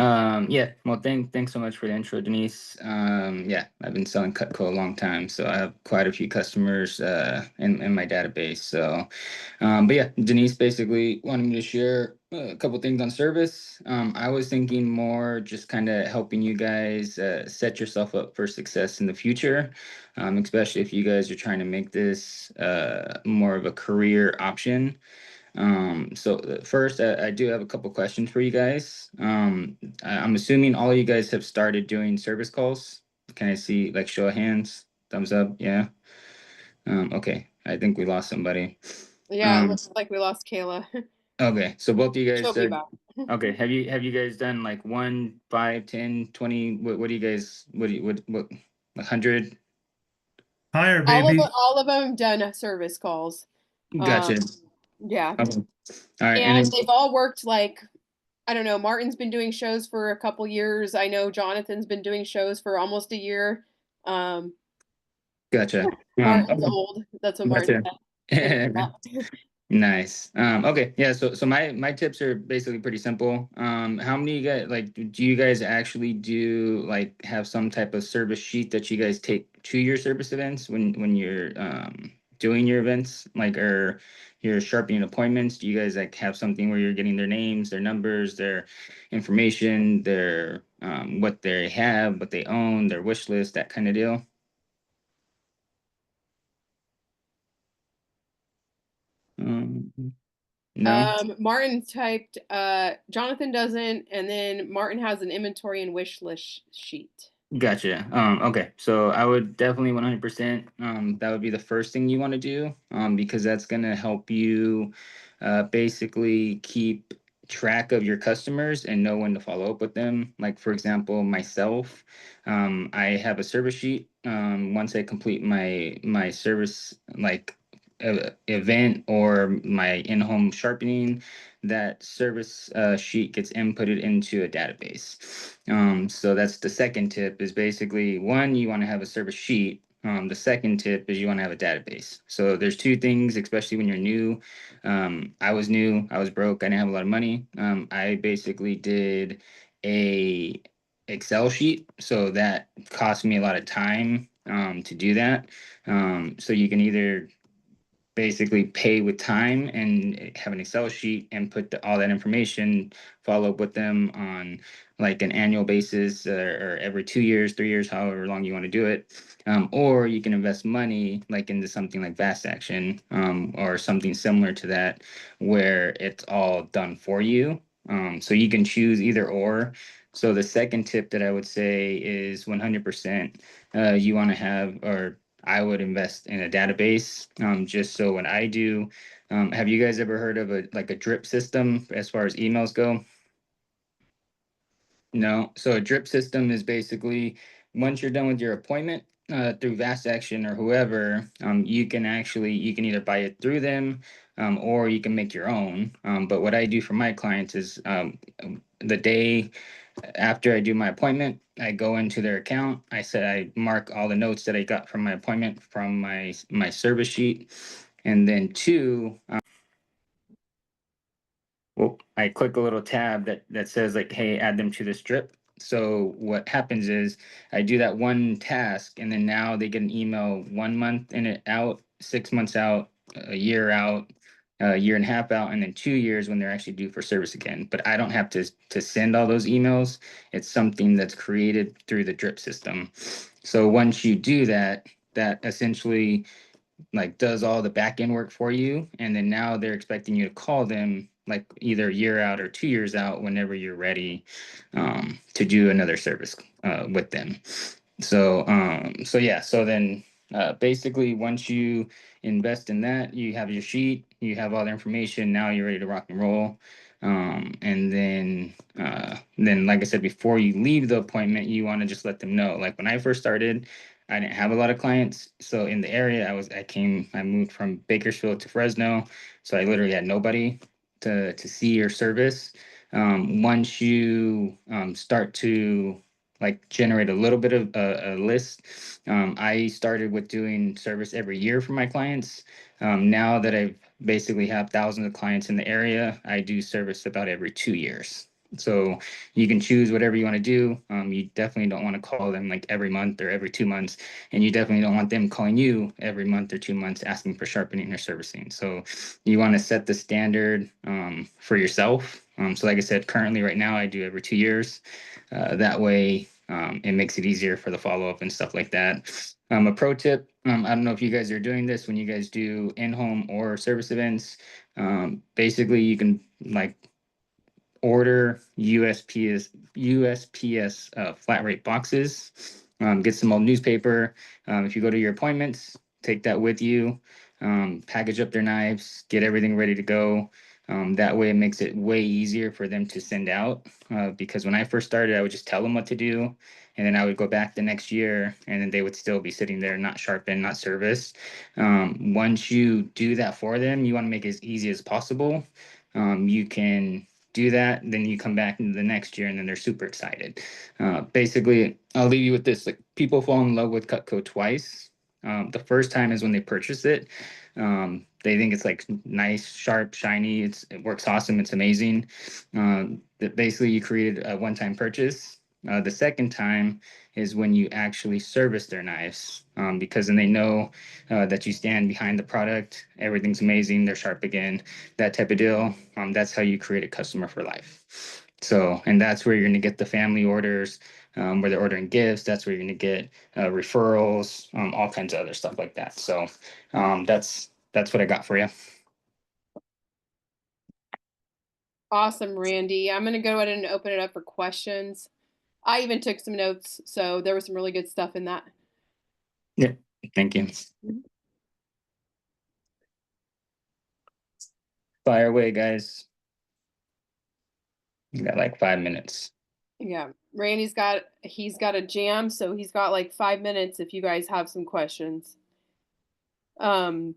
Yeah, well, thanks so much for the intro, Denise. Yeah, I've been selling Cutco a long time, so I have quite a few customers in my database. So, but yeah, Denise basically wanted me to share a couple things on service. I was thinking more just kind of helping you guys set yourself up for success in the future, especially if you guys are trying to make this more of a career option. First, I do have a couple questions for you guys. I'm assuming all you guys have started doing service calls. Can I see like show of hands, thumbs up? Yeah. Okay. I think we lost somebody. Yeah, it Um, looks like we lost Kayla. okay. So both of you guys She'll be started. back. Okay. Have you guys done like 1, 5, 10, 20? What do you guys? What do you what 100? Higher, All of baby. all of them done service calls. Um, Gotcha. yeah, Okay. All right. And and then they've all worked like I don't know. Martin's been doing shows for a couple years. I know Jonathan's been doing shows for almost a year. Um, gotcha. Martin's Okay. old. That's what Martin said in the Gotcha. chat. Nice. Okay. Yeah. So my tips are basically pretty simple. How many you guys like? Do you guys actually do like have some type of service sheet that you guys take to your service events when you're doing your events, like or you're sharpening appointments? Do you guys like have something where you're getting their names, their numbers, their information, their what they have, what they own, their wish list, that kind of deal? Um, no. Martin typed, Jonathan doesn't, and then Martin has an inventory and wish list sheet. Gotcha. Okay. So I would definitely 100%, that would be the first thing you want to do, because that's going to help you basically keep track of your customers and know when to follow up with them. Like for example, myself, I have a service sheet. Once I complete my service like event or my in-home sharpening, that service sheet gets inputted into a database. So that's the second tip is basically one, you want to have a service sheet. The second tip is you want to have a database. So there's two things, especially when you're new. I was new, I was broke, I didn't have a lot of money. I basically did a Excel sheet, so that cost me a lot of time to do that. So you can either basically pay with time and have an Excel sheet and put all that information, follow up with them on like an annual basis or every 2 years, 3 years, however long you want to do it. Or you can invest money like into something like Fast Action or something similar to that where it's all done for you. So you can choose either or. So the second tip that I would say is 100% you want to have or I would invest in a database. Just so when I do, have you guys ever heard of a like a drip system as far as emails go? No. So a drip system is basically once you're done with your appointment through Vast Action or whoever, you can either buy it through them or you can make your own. But what I do for my clients is the day after I do my appointment, I go into their account. I mark all the notes that I got from my appointment from my service sheet, and then two, well, I click a little tab that says like, "Hey, add them to this drip." So what happens is I do that one task, and then now they get an email 1 month in it out, 6 months out, a year out, a year and a half out, and then 2 years when they're actually due for service again. But I don't have to send all those emails. It's something that's created through the drip system. So once you do that, that essentially like does all the back end work for you, and then now they're expecting you to call them like either a year out or 2 years out whenever you're ready to do another service with them. So yeah, so then basically once you invest in that, you have your sheet, you have all the information, now you're ready to rock and roll. And then like I said, before you leave the appointment, you want to just let them know. Like when I first started, I didn't have a lot of clients. So in the area, I moved from Bakersfield to Fresno. So I literally had nobody to see or service. Once you start to like generate a little bit of a list. I started with doing service every year for my clients. Now that I've basically have thousands of clients in the area, I do service about every 2 years. So you can choose whatever you want to do. You definitely don't want to call them like every month or every 2 months, and you definitely don't want them calling you every month or 2 months asking for sharpening or servicing. So you want to set the standard for yourself. So like I said, currently right now I do every 2 years. That way it makes it easier for the follow up and stuff like that. A pro tip, I don't know if you guys are doing this when you guys do in-home or service events. Basically, you can like order USPS flat rate boxes. Get some old newspaper. If you go to your appointments, take that with you. Package up their knives, get everything ready to go. That way, it makes it way easier for them to send out. Because when I first started, I would just tell them what to do, and then I would go back the next year, and then they would still be sitting there, not sharpened, not serviced. Once you do that for them, you want to make it as easy as possible. You can do that, then you come back into the next year and then they're super excited. Basically, I'll leave you with this: like, people fall in love with Cutco twice. The first time is when they purchase it. They think it's like nice, sharp, shiny. It works awesome. It's amazing. That basically you created a one-time purchase. The second time is when you actually service their knives, because then they know that you stand behind the product. Everything's amazing. They're sharp again, that type of deal. That's how you create a customer for life. So, and that's where you're going to get the family orders, where they're ordering gifts. That's where you're going to get referrals, all kinds of other stuff like that. So, that's what I got for you. Awesome, Randy. I'm going to go ahead and open it up for questions. I even took some notes, so there was some really good stuff in that. Yeah, thank you. Fire away, guys. You got like 5 minutes. Yeah, he's got a jam, so he's got like 5 minutes if you guys have some questions. Um,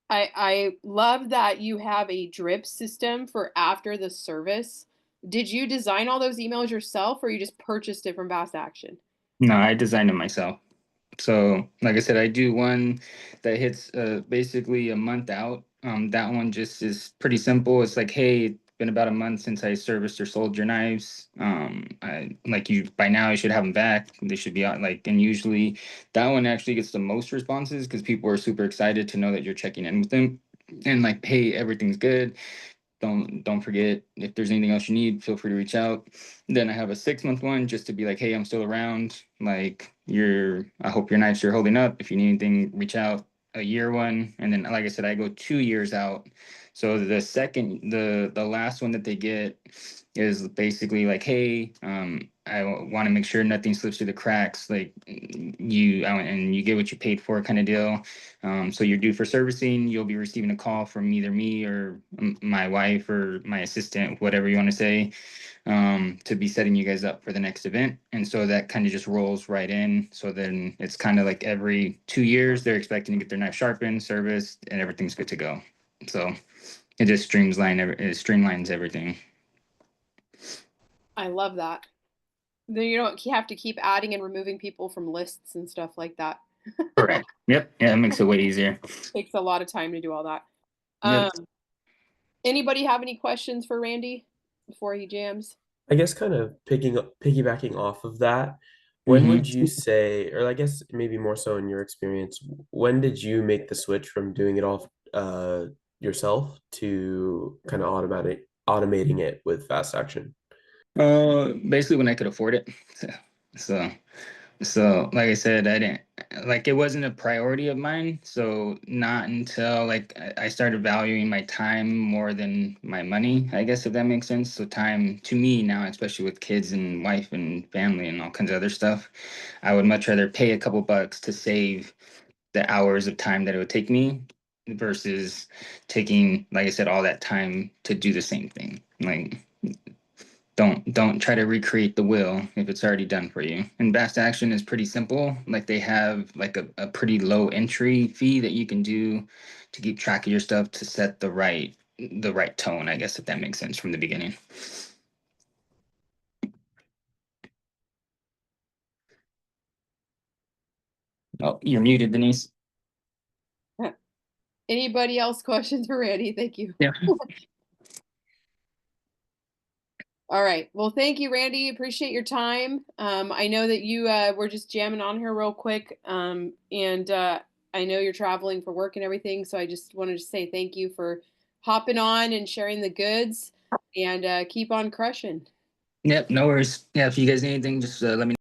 I love that you have a drip system for after the service. Did you design all those emails yourself, or you just purchased it from Fast Action? No, I designed it myself. So, like I said, I do one that hits basically a month out. That one just is pretty simple. It's like, hey, it's been about a month since I serviced or sold your knives. I like you by now. I should have them back. They should be out. Like, and usually that one actually gets the most responses because people are super excited to know that you're checking in with them, and like, hey, everything's good. Don't forget, if there's anything else you need, feel free to reach out. Then I have a 6 month one just to be like, hey, I'm still around. Like, I hope your nights are holding up. If you need anything, reach out. A year one, and then like I said, I go 2 years out. So the last one that they get is basically like, hey, I want to make sure nothing slips through the cracks. Like, and you get what you paid for, kind of deal. So you're due for servicing. You'll be receiving a call from either me or my wife or my assistant, whatever you want to say, to be setting you guys up for the next event. And so that kind of just rolls right in. So then it's kind of like every 2 years, they're expecting to get their knife sharpened, serviced, and everything's good to go. So it just streamlines everything. I love that. Then you don't have to keep adding and removing people from lists and stuff like that. Correct. Yep. Yeah, it makes it way easier. Takes a lot of time to do all that. Yep. Um, Anybody have any questions for Randy before he jams? I guess kind of piggybacking off of that, when hmm would you say, or I guess maybe more so in your experience, when did you make the switch from doing it all yourself to kind of automating it with fast action? Basically when I could afford it. So So, like I said, I didn't like it wasn't a priority of mine. So, not until like I started valuing my time more than my money, I guess, if that makes sense. So, time to me now, especially with kids and wife and family and all kinds of other stuff, I would much rather pay a couple bucks to save the hours of time that it would take me versus taking, like I said, all that time to do the same thing. Like, don't try to recreate the wheel if it's already done for you. And Fast Action is pretty simple. Like, they have like a pretty low entry fee that you can do to keep track of your stuff to set the right tone, I guess, if that makes sense from the beginning. Oh, you're muted, Denise. Anybody else questions for Randy? Thank you. Yeah. All right. Well, thank you, Randy. Appreciate your time. I know that you were just jamming on here real quick. And I know you're traveling for work and everything. So I just wanted to say thank you for hopping on and sharing the goods and keep on crushing. Yep, no worries. Yeah, if you guys need anything, just let me